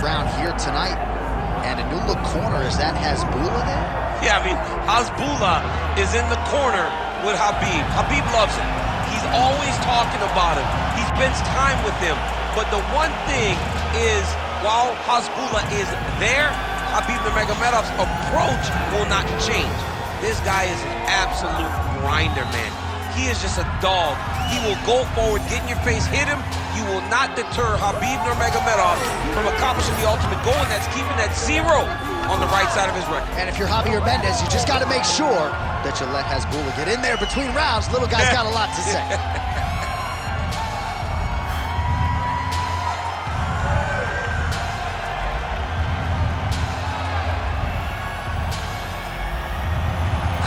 round here tonight. And a new look corner, is that Hasbulla there? Yeah, I mean, Hasbulla is in the corner with Khabib. Khabib loves him. He's always talking about him. He spends time with him. But the one thing is, while Hasbulla is there, Khabib Nurmagomedov's approach will not change. This guy is an absolute grinder, man. He is just a dog. He will go forward, get in your face, hit him. You will not deter Khabib Nurmagomedov from accomplishing the ultimate goal, and that's keeping that 0 on the right side of his record. And if you're Javier Mendez, you just got to make sure that you let Hasbulla get in there between rounds. Little guy's got a lot to say.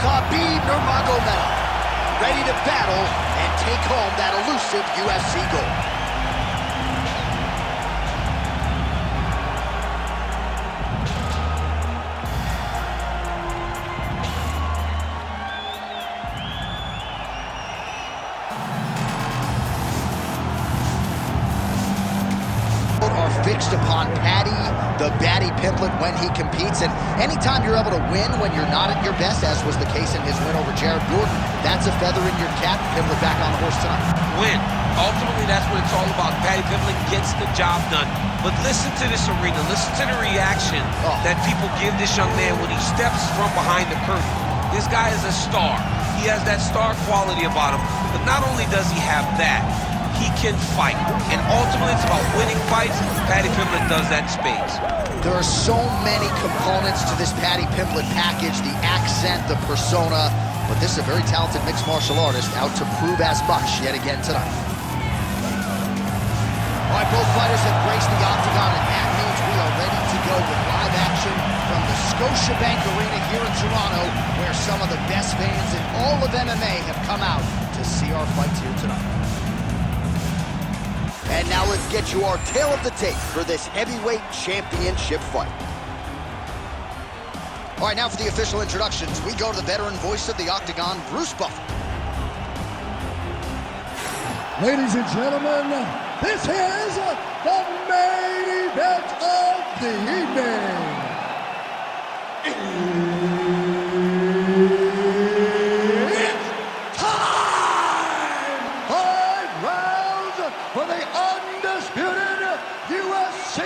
Khabib Nurmagomedov, ready to battle and take home that elusive UFC gold. Are fixed upon Paddy Pimblett when he competes, and anytime you're able to win when you're not at your best, as was the case in his win over Jared Gordon, that's a feather in your cap. Pimblett back on the horse tonight. Win. Ultimately, that's what it's all about. Paddy Pimblett gets the job done. But listen to this arena. Listen to the reaction that people give this young man when he steps from behind the curtain. This guy is a star. He has that star quality about him. But not only does he have that, he can fight. And ultimately, it's about winning fights. Paddy Pimblett does that in spades. There are so many components to this Paddy Pimblett package, the accent, the persona, but this is a very talented mixed martial artist out to prove as much yet again tonight. All right, both fighters have graced the octagon, and that means we are ready to go with live action from the Scotiabank Arena here in Toronto, where some of the best fans in all of MMA have come out to see our fights here tonight. And now let's get you our tale of the tape for this heavyweight championship fight. All right, now for the official introductions, we go to the veteran voice of the octagon, Bruce Buffer. Ladies and gentlemen, this is the main event of the evening. It's time! 5 rounds for the undisputed UFC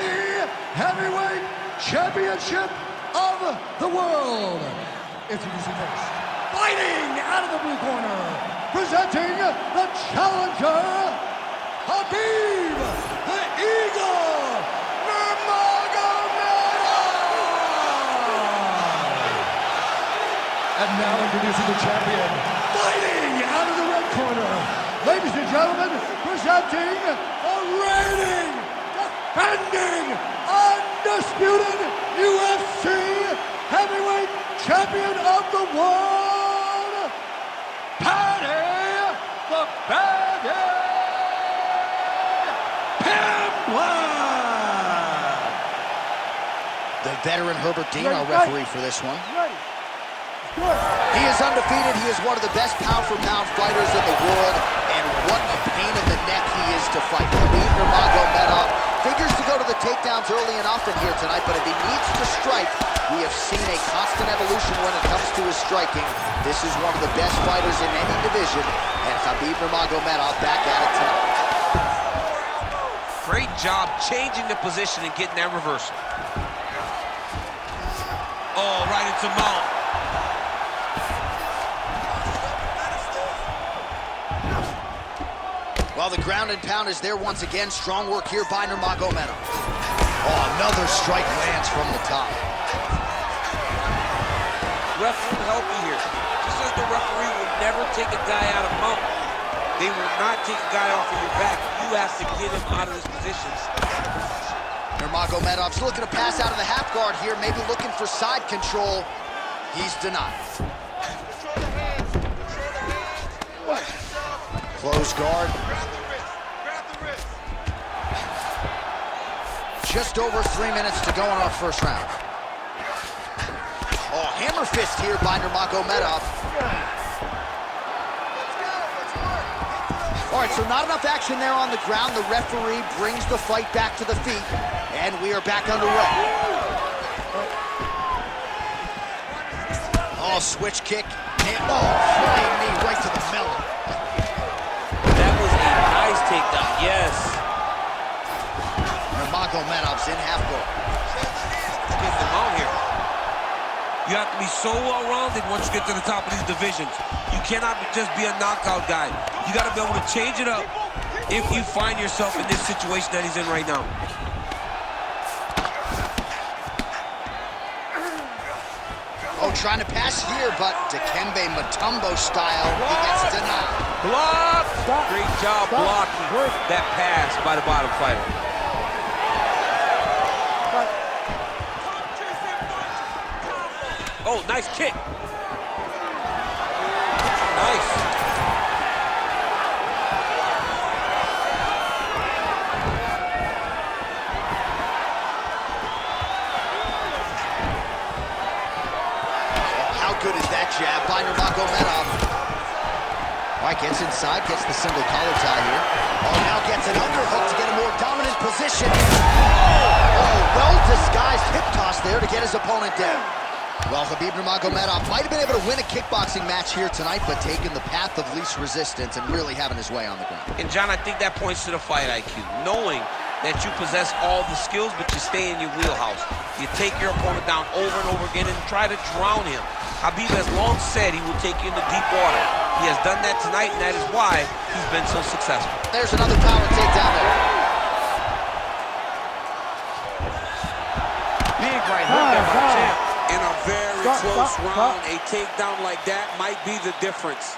Heavyweight Championship of the world. Introducing first, fighting out of the blue corner, presenting the challenger, Khabib the Eagle Nurmagomedov. And now introducing the champion, fighting out of the red corner, ladies and gentlemen, presenting the reigning, defending, undisputed UFC Heavyweight Champion of the world, Paddy the Baddy Pimblett. The veteran Herbert Dean, our referee for this one. He is undefeated. He is one of the best pound-for-pound fighters in the world, and what a pain in the neck he is to fight. Khabib Nurmagomedov figures to go to the takedowns early and often here tonight, but if he needs to strike, we have seen a constant evolution when it comes to his striking. This is one of the best fighters in any division, and Khabib Nurmagomedov back at it tonight. Great job changing the position and getting that reversal. Oh, right into mount. Well, the ground and pound is there once again. Strong work here by Nurmagomedov. Oh, another strike lands from the top. Referee will help you here. Just as the referee will never take a guy out of mount, they will not take a guy off of your back. You have to get him out of his positions. Nurmagomedov's looking to pass out of the half guard here, maybe looking for side control. He's denied. Close guard. Just over 3 minutes to go in our first round. Oh, hammer fist here by Nurmagomedov. All right, so not enough action there on the ground. The referee brings the fight back to the feet. And we are back underway. Oh, switch kick. And, flying knee right to the melon. That was a nice takedown, yes. Nurmagomedov's in half guard. Get them out here. You have to be so well-rounded once you get to the top of these divisions. You cannot just be a knockout guy. You got to be able to change it up if you find yourself in this situation that he's in right now. Oh, trying to pass here, but Dikembe Mutombo style, he gets denied. Block! Great job blocking that pass by the bottom fighter. Oh, nice kick. Nice. How good is that jab by Nurmagomedov? All right, gets inside, gets the single collar tie here. Oh, now gets an underhook to get a more dominant position. Oh, well-disguised hip toss there to get his opponent down. Well, Khabib Nurmagomedov might have been able to win a kickboxing match here tonight, but taking the path of least resistance and really having his way on the ground. And John, I think that points to the fight IQ. Knowing that you possess all the skills, but you stay in your wheelhouse. You take your opponent down over and over again and try to drown him. Khabib has long said he will take you into deep water. He has done that tonight, and that is why he's been so successful. There's another power takedown there. Big right hook there by champ. In a very close round, a takedown like that might be the difference.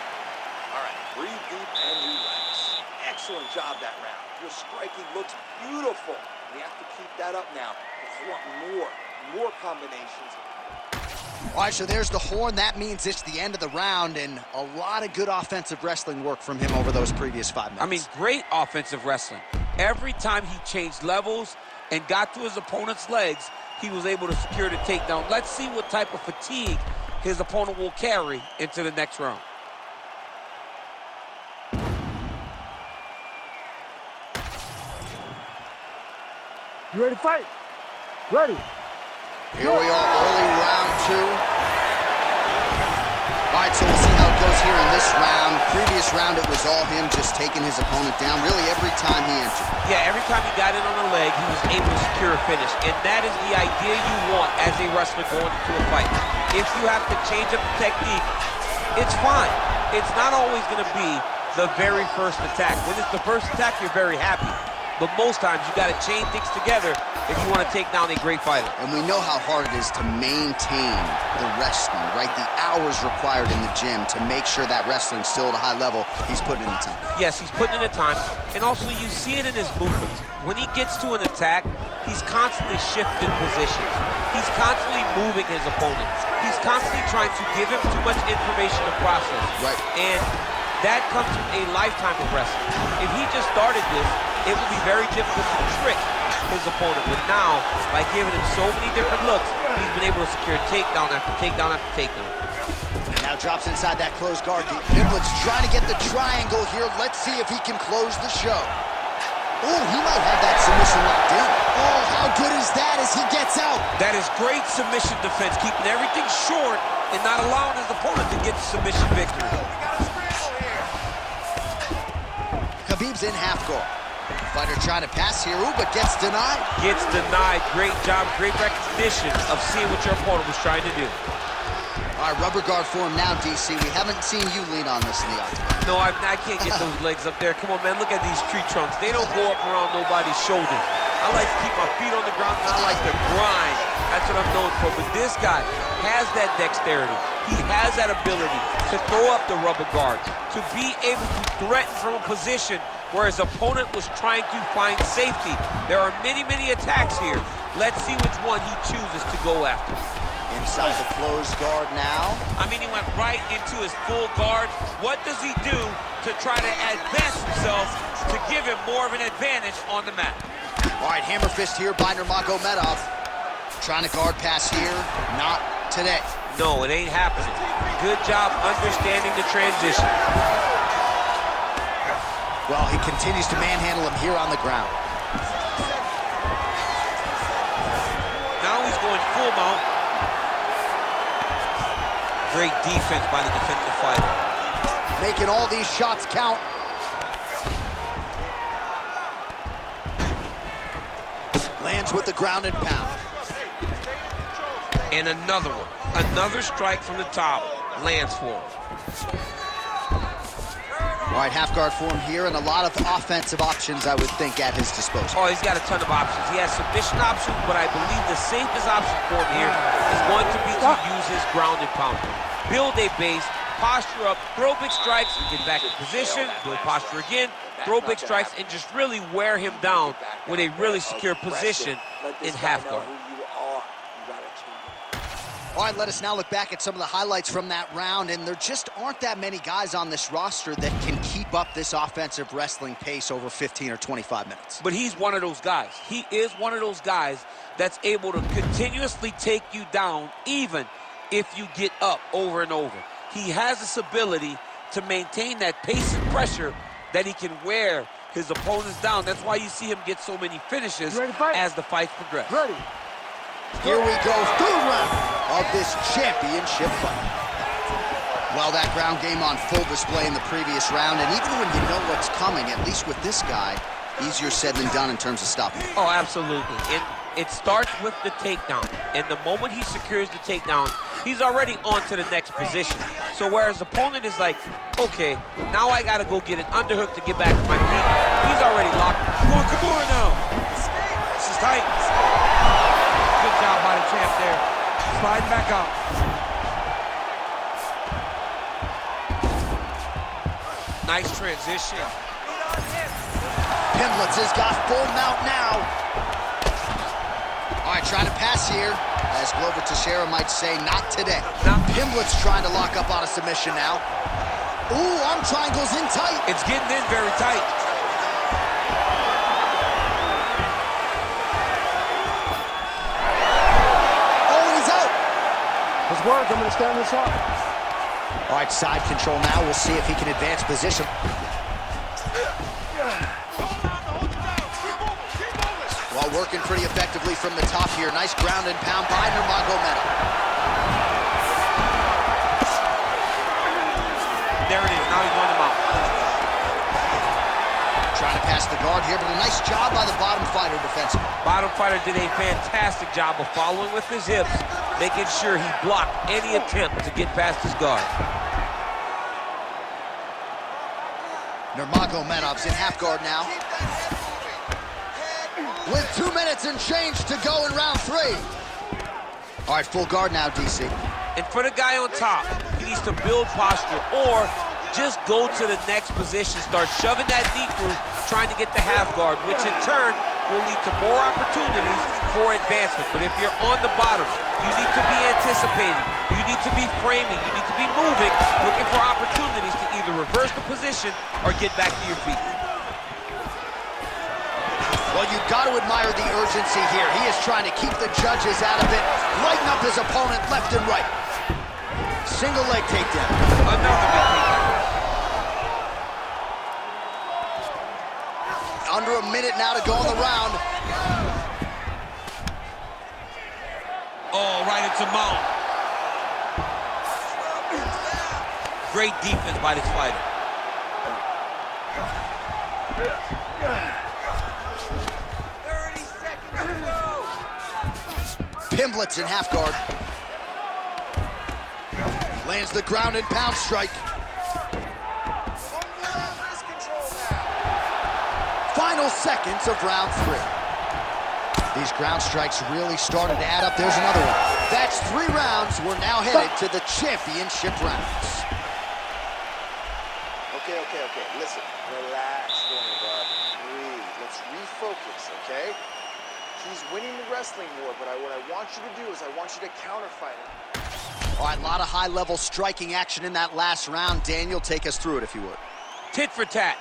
All right, breathe deep and relax. Excellent job that round. Your striking looks beautiful. We have to keep that up now. We want more combinations. All right, so there's the horn. That means it's the end of the round, and a lot of good offensive wrestling work from him over those previous 5 minutes. I mean, great offensive wrestling. Every time he changed levels and got to his opponent's legs, he was able to secure the takedown. Let's see what type of fatigue his opponent will carry into the next round. You ready to fight? Ready. Here we are, early round 2. All right, so we'll see how it goes here in this round. Previous round, it was all him just taking his opponent down really every time he entered. Yeah, every time he got in on the leg, he was able to secure a finish. And that is the idea you want as a wrestler going into a fight. If you have to change up the technique, it's fine. It's not always going to be the very first attack. When it's the first attack, you're very happy. But most times, you got to chain things together if you want to take down a great fighter. And we know how hard it is to maintain the wrestling, right? The hours required in the gym to make sure that wrestling's still at a high level. He's putting in the time. Yes, he's putting in the time. And also, you see it in his movements. When he gets to an attack, he's constantly shifting positions. He's constantly moving his opponent. He's constantly trying to give him too much information to process. Right. And that comes from a lifetime of wrestling. If he just started this, it would be very difficult to trick his opponent. But now, by giving him so many different looks, he's been able to secure takedown after takedown after takedown. And now drops inside that closed guard. Pimblett's trying to get the triangle here. Let's see if he can close the show. Oh, he might have that submission locked in. Oh, how good is that as he gets out? That is great submission defense, keeping everything short and not allowing his opponent to get the submission victory. Khabib's in half guard. Fighter trying to pass here, but gets denied. Gets denied. Great job, great recognition of seeing what your opponent was trying to do. All right, rubber guard for him now, DC. We haven't seen you lean on this in the octagon. No, I can't get those legs up there. Come on, man, look at these tree trunks. They don't go up around nobody's shoulders. I like to keep my feet on the ground, and I like to grind. That's what I'm known for. But this guy has that dexterity. He has that ability to throw up the rubber guard, to be able to threaten from a position where his opponent was trying to find safety. There are many, many attacks here. Let's see which one he chooses to go after. Inside the closed guard now. I mean, he went right into his full guard. What does he do to try to advance himself to give him more of an advantage on the mat? All right, hammer fist here by Nurmagomedov. Trying to guard pass here. Not today. No, it ain't happening. Good job understanding the transition. Well, he continues to manhandle him here on the ground. full mount. Great defense by the defensive fighter. Making all these shots count. Lands with the ground and pound. And another one. Another strike from the top. Lands for him. All right, half guard for him here, and a lot of offensive options, I would think, at his disposal. Oh, he's got a ton of options. He has submission options, but I believe the safest option for him here is going to be to use his ground and pound. Build a base, posture up, throw big strikes, get back in position, build posture again, throw big strikes, and just really wear him down with a really secure position in half guard. All right, let us now look back at some of the highlights from that round, and there just aren't that many guys on this roster that can keep up this offensive wrestling pace over 15 or 25 minutes. But he's one of those guys. He is one of those guys that's able to continuously take you down even if you get up over and over. He has this ability to maintain that pace and pressure that he can wear his opponents down. That's why you see him get so many finishes as the fights progress. Ready. Here we go, third round of this championship fight. Well, that ground game on full display in the previous round, and even when you know what's coming, at least with this guy, easier said than done in terms of stopping. Oh, absolutely. It starts with the takedown. And the moment he secures the takedown, he's already on to the next position. So whereas the opponent is like, okay, now I got to go get an underhook to get back to my feet, he's already locked. Come on now. This is tight. Good job by the champ there. Sliding back out. Nice transition. Pimblett has got full mount now. All right, trying to pass here. As Glover Teixeira might say, not today. Pimblett's trying to lock up on a submission now. Ooh, arm triangles in tight. It's getting in very tight. Let's work. I'm going to stand this up. All right, side control now. We'll see if he can advance position. Well, working pretty effectively from the top here. Nice ground and pound by Nurmagomedov. There it is. Now he's on the mount. Trying to pass the guard here, but a nice job by the bottom fighter defensively. Bottom fighter did a fantastic job of following with his hips, making sure he blocked any attempt to get past his guard. Nurmagomedov's in half guard now. With 2 minutes and change to go in round 3. All right, full guard now, DC. And for the guy on top, he needs to build posture or just go to the next position, start shoving that knee through, trying to get the half guard, which in turn will lead to more opportunities for advancement. But if you're on the bottom, you need to be anticipating, you need to be framing, you need to be moving, looking for opportunities to either reverse the position or get back to your feet. Well, you've got to admire the urgency here. He is trying to keep the judges out of it, lighten up his opponent left and right. Single leg takedown. Another big takedown. Under a minute now to go in the round. Oh, right into mount. Great defense by this fighter. Pimblett's in half guard. Lands the ground and pound strike. Final seconds of round 3. These ground strikes really started to add up. There's another one. That's 3 rounds. We're now headed to the championship rounds. Okay. Listen, relax for me, bud. Breathe. Let's refocus, okay? He's winning the wrestling war, but what I want you to do is I want you to counterfight him. All right, a lot of high-level striking action in that last round. Daniel, take us through it if you would. Tit for tat.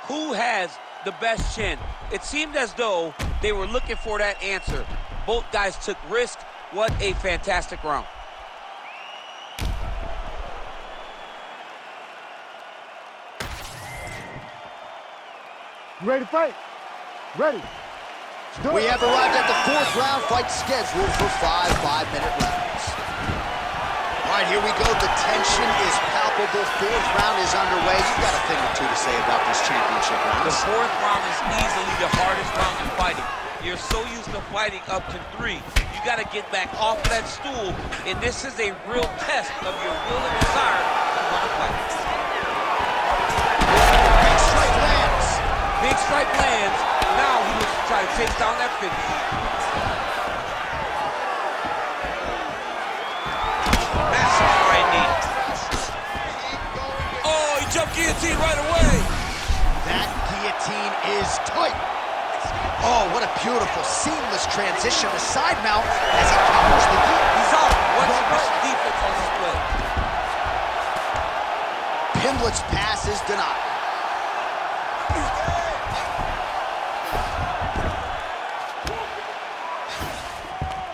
Who has the best chin? It seemed as though they were looking for that answer. Both guys took risk. What a fantastic round. You ready to fight? Ready. We have arrived at the 4th round, fight scheduled for 5 5-minute rounds. All right, here we go. The tension is palpable. 4th round is underway. You've got a thing or two to say about these championship rounds. The 4th round is easily the hardest round in fighting. You're so used to fighting up to 3. You got to get back off that stool, and this is a real test of your will and desire to want to fight. Big strike lands. Big strike lands. Now he looks to try to chase down that finish. Massive right knee. Oh, he jumped guillotine right away. That guillotine is tight. Oh, what a beautiful, seamless transition. A side mount as he counters the knee. He's out. What's the defense on display? Pimblett's pass is denied.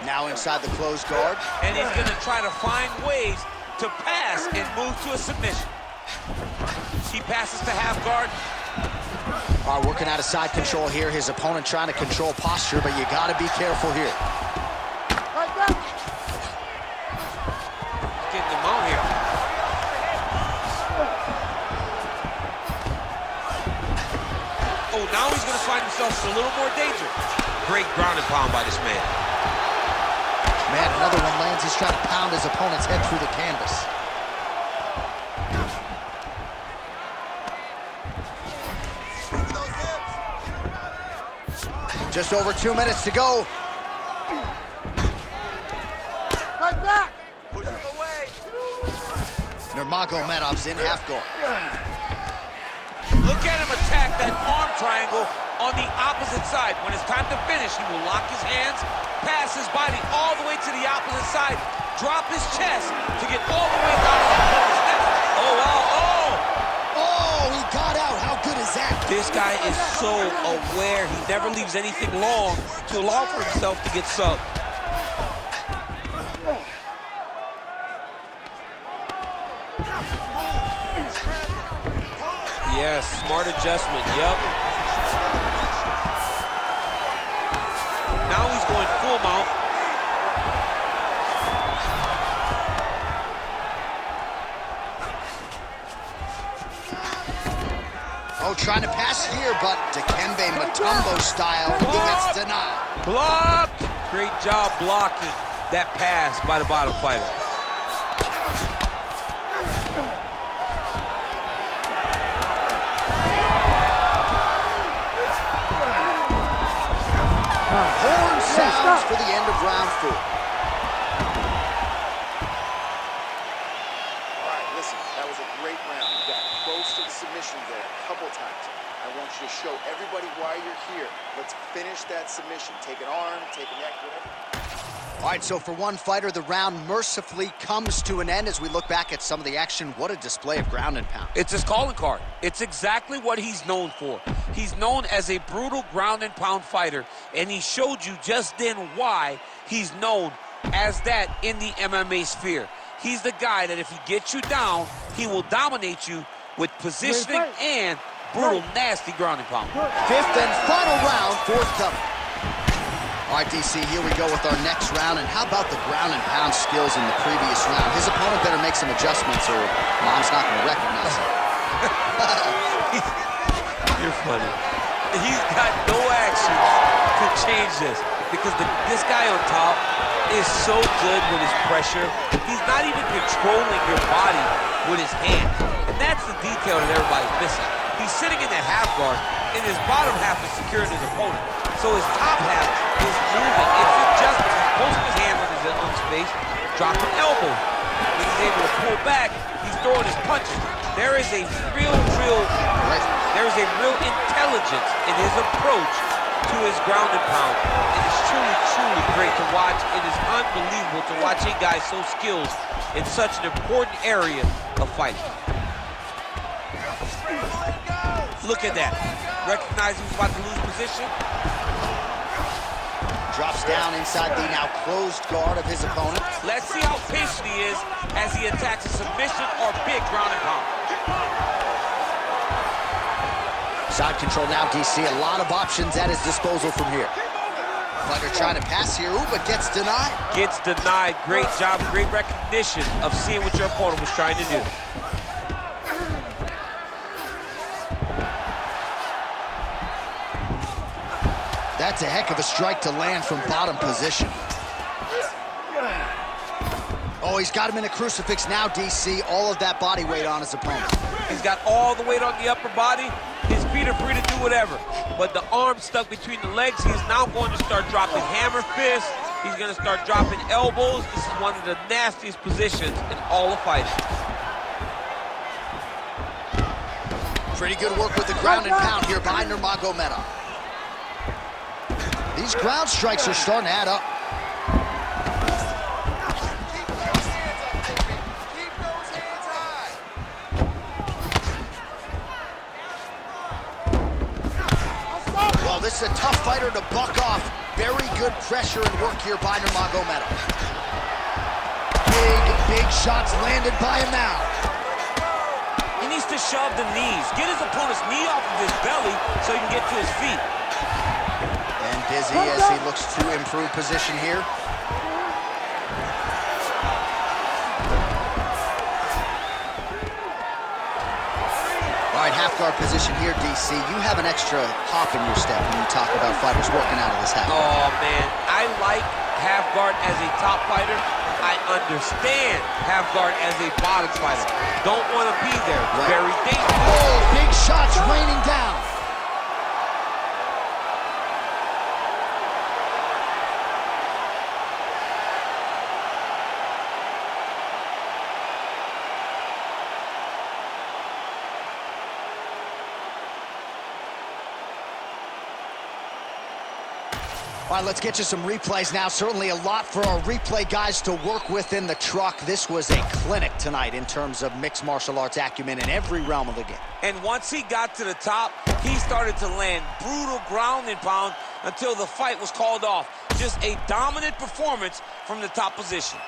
Now inside the closed guard. And he's going to try to find ways to pass and move to a submission. He passes to half guard. All right, working out of side control here. His opponent trying to control posture, but you got to be careful here. Getting him out here. Oh, now he's going to find himself in a little more danger. Great ground and pound by this man. Man, another one lands. He's trying to pound his opponent's head through the canvas. Just over 2 minutes to go. Right back. Nurmagomedov's in half guard. Look at him attack that arm triangle on the opposite side. When it's time to finish, he will lock his hands, pass his body all the way to the opposite side, drop his chest to get all the way down to the opponent's neck. Oh, wow, oh! Oh, he got out. How good is that? This guy is so aware. He never leaves anything long to allow for himself to get subbed. Yes, smart adjustment, yep. Now he's going full mount. Oh, trying to pass here, but Dikembe Mutombo style, he gets denied. Blocked! Great job blocking that pass by the bottom fighter. Horn sounds for the end of round 4. All right, listen, that was a great round. You got close to the submission there a couple times. I want you to show everybody why you're here. Let's finish that submission. Take an arm, take a neck, whatever. All right, so for one fighter, the round mercifully comes to an end as we look back at some of the action. What a display of ground and pound. It's his calling card. It's exactly what he's known for. He's known as a brutal ground and pound fighter, and he showed you just then why he's known as that in the MMA sphere. He's the guy that if he gets you down, he will dominate you with positioning and brutal, nasty ground and pound. 5th and final round, forthcoming. All right, DC, here we go with our next round. And how about the ground and pound skills in the previous round? His opponent better make some adjustments or Mom's not going to recognize him. You're funny. He's got no action to change this because this guy on top is so good with his pressure. He's not even controlling your body with his hands. And that's the detail that everybody's missing. He's sitting in that half guard, and his bottom half is securing his opponent. So his top half is moving. It's adjusting. He's posting his hand on his face, dropping elbow. When he's able to pull back, he's throwing his punches. There is a real intelligence in his approach to his ground and pound. It is truly, truly great to watch. It is unbelievable to watch a guy so skilled in such an important area of fighting. Look at that. Recognize he's about to lose position. Drops down inside the now closed guard of his opponent. Let's see how patient he is as he attacks a submission or big ground and pound. Side control now, DC. A lot of options at his disposal from here. Fighter trying to pass here, ooh, but gets denied. Gets denied. Great job, great recognition of seeing what your opponent was trying to do. That's a heck of a strike to land from bottom position. Oh, he's got him in a crucifix now, DC. All of that body weight on his opponent. He's got all the weight on the upper body. His feet are free to do whatever. But the arm stuck between the legs. He's now going to start dropping hammer fists. He's going to start dropping elbows. This is one of the nastiest positions in all of fighting. Pretty good work with the ground and pound here by Nurmagomedov. These ground strikes are starting to add up. Well, this is a tough fighter to buck off. Very good pressure and work here by Nurmagomedov. Big shots landed by him now. He needs to shove the knees. Get his opponent's knee off of his belly so he can get to his feet. And Dizzy as he looks to improve position here. All right, half guard position here, DC. You have an extra hop in your step when you talk about fighters working out of this half guard. Oh, man. I like half guard as a top fighter. I understand half guard as a bottom fighter. Don't want to be there. Right. Very dangerous. Oh, big shots raining down. All right, let's get you some replays now. Certainly a lot for our replay guys to work with in the truck. This was a clinic tonight in terms of mixed martial arts acumen in every realm of the game. And once he got to the top, he started to land brutal ground and pound until the fight was called off. Just a dominant performance from the top position.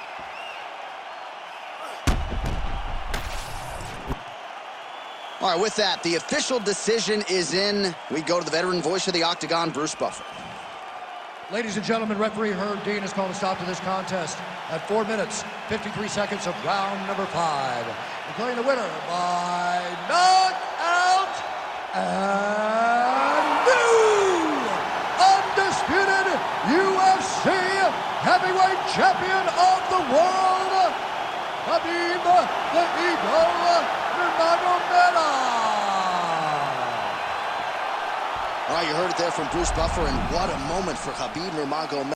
All right, with that, the official decision is in. We go to the veteran voice of the Octagon, Bruce Buffer. Ladies and gentlemen, referee Herb Dean has called a stop to this contest at 4 minutes, 53 seconds of round number 5. Declaring the winner by knockout and new undisputed UFC heavyweight champion of the world, Khabib the Eagle Nurmagomedov. All right, you heard it there from Bruce Buffer, and what a moment for Khabib Nurmagomedov.